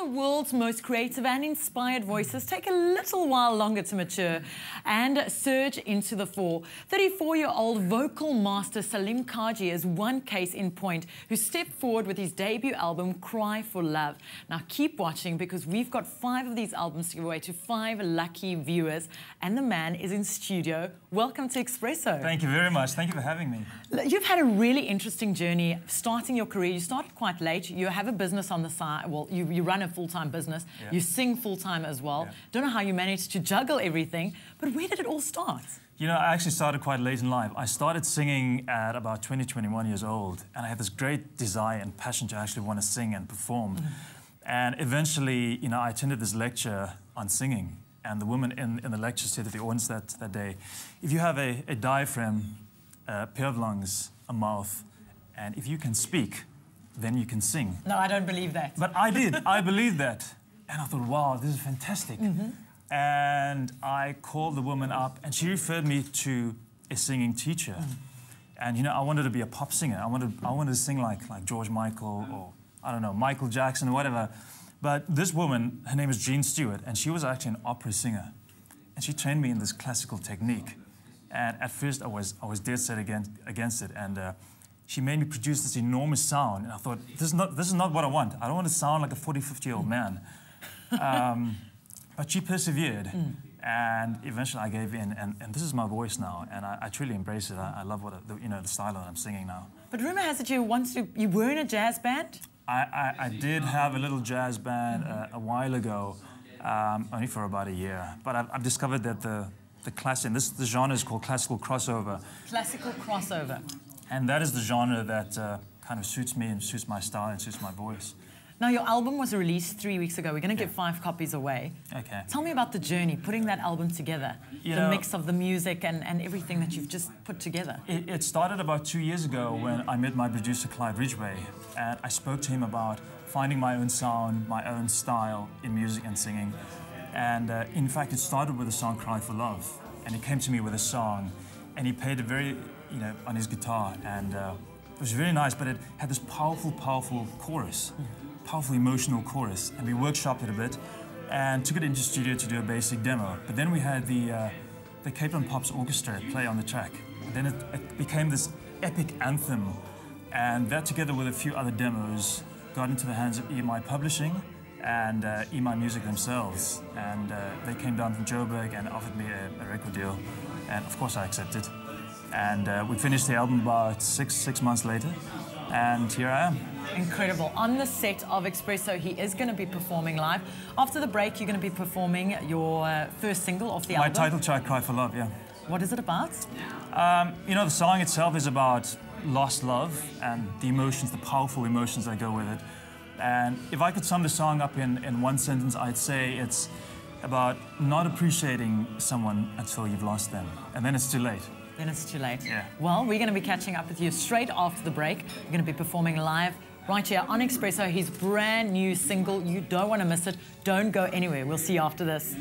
the world's most creative and inspired voices take a little while longer to mature and surge into the fore. 34-year-old vocal master Selim Kagee is one case in point who stepped forward with his debut album, Cry for Love. Now keep watching because we've got 5 of these albums to give away to 5 lucky viewers, and the man is in studio. Welcome to Expresso. Thank you very much. Thank you for having me. You've had a really interesting journey starting your career. You started quite late. You have a business on the side. Well, you run a full-time business. Yeah. You sing full-time as well. Yeah. Don't know how you managed to juggle everything, but where did it all start? You know, I actually started quite late in life. I started singing at about 20, 21 years old, and I had this great desire and passion to actually want to sing and perform. And eventually, you know, I attended this lecture on singing, and the woman in the lecture said to the audience that day, if you have a diaphragm, a pair of lungs, a mouth, and if you can speak, then you can sing. No, I don't believe that. But I did. I believed that. And I thought, wow, this is fantastic. And I called the woman up, and she referred me to a singing teacher. And, you know, I wanted to be a pop singer. I wanted to sing like George Michael or, I don't know, Michael Jackson or whatever. But this woman, her name is Jean Stewart, and she was actually an opera singer. And she trained me in this classical technique. And at first, I was dead set against it. And she made me produce this enormous sound. And I thought, this is not what I want. I don't want to sound like a 40, 50-year-old man. But she persevered. And eventually I gave in. And this is my voice now. And I truly embrace it. I love the style that I'm singing now. But rumor has it you were in a jazz band? I did have a little jazz band a while ago, only for about a year. But I've discovered that the the genre is called classical crossover. Classical crossover. And that is the genre that kind of suits me and suits my style and suits my voice. Now, your album was released 3 weeks ago. We're going to give 5 copies away. Okay. Tell me about the journey, putting that album together, the mix of the music and everything that you've just put together. It started about 2 years ago when I met my producer, Clive Ridgway, and I spoke to him about finding my own sound, my own style in music and singing. And in fact, it started with the song Cry for Love. And he came to me with a song, and he played it very, on his guitar. And it was very nice, but it had this powerful, powerful chorus, powerful emotional chorus. And we workshopped it a bit and took it into the studio to do a basic demo. But then we had the Cape Town Pops Orchestra play on the track. And then it became this epic anthem. And that, together with a few other demos, got into the hands of EMI Publishing and EMI Music themselves. And they came down from Joburg and offered me a record deal. And of course I accepted. And we finished the album about six months later. And here I am. Incredible. On the set of Expresso, he is going to be performing live. After the break, you're going to be performing your first single off the album. My title track, Cry for Love, yeah. What is it about? You know, the song itself is about lost love and the emotions, the powerful emotions that go with it. And if I could sum the song up in one sentence, I'd say it's about not appreciating someone until you've lost them. And then it's too late. Then it's too late. Yeah. Well, we're going to be catching up with you straight after the break. We're going to be performing live right here on Expresso, his brand new single. You don't want to miss it. Don't go anywhere. We'll see you after this.